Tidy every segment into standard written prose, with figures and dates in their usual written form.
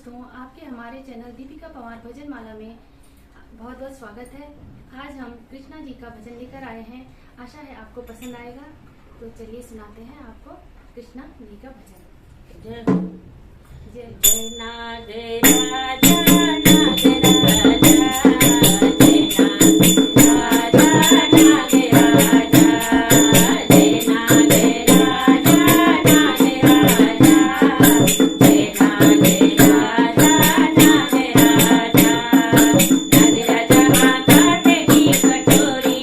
दोस्तों, आपके हमारे चैनल दीपिका पवार भजन माला में बहुत बहुत स्वागत है। आज हम कृष्णा जी का भजन लेकर आए हैं। आशा है आपको पसंद आएगा। तो चलिए सुनाते हैं आपको कृष्णा जी का भजन। जय जय जय नागे राजा नागे राजा जय नागे राजा नागे राजा जय नागे राजा नागे राजा जय नागे राजा नागे राजा नागे राजा माकाटे की कटोरी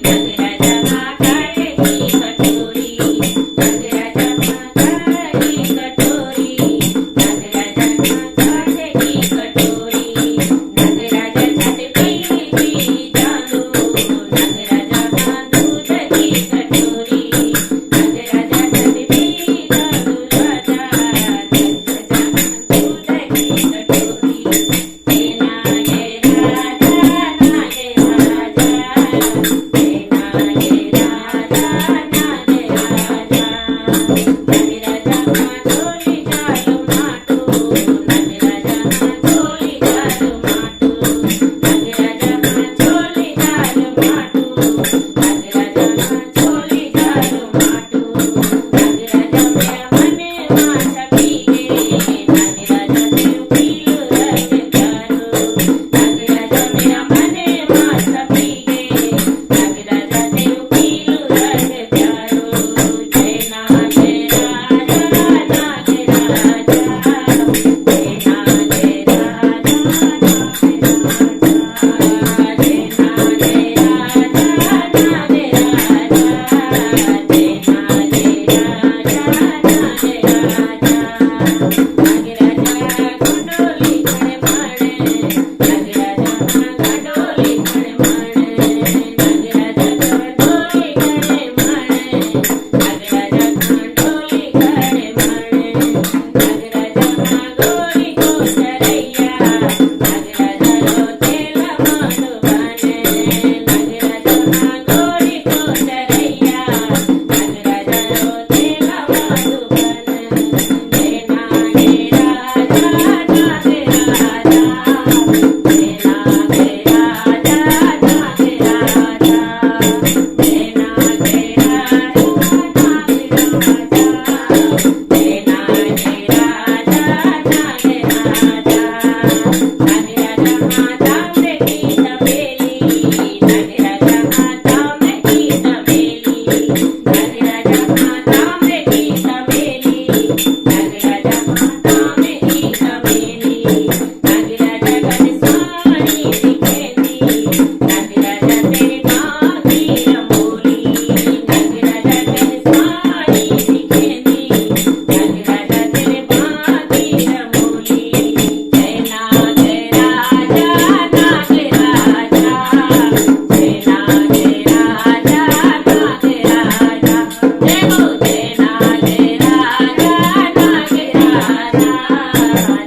नागे राजा माकाटे की कटोरी नागे राजा माकाटे की कटोरी नागे राजा माकाटे की कटोरी नागे राजा छाते पीली पीली जानो नागे राजा मां दूध की कटोरी नागे राजा छाते पीली जानो राजा नागे राजा मां दूध की कटोरी हे नागे राजा नागे राजा हे नागे राजा नागे राजा नागे राजा मां चोली जालो माटू नागे राजा मां चोली जालो माटू नागे राजा मां चोली जालो माटू नागे राजा मां चोली जालो माटू नागे राजा मेरा मने माछा पीगे नागे राजा तेरू पीलू रंग प्यारो नागे राजा मेरा मने माछा पीगे नागे राजा तेरू पीलू रंग प्यारो जय नागे राजा नागे राजा जय नागे राजा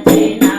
जय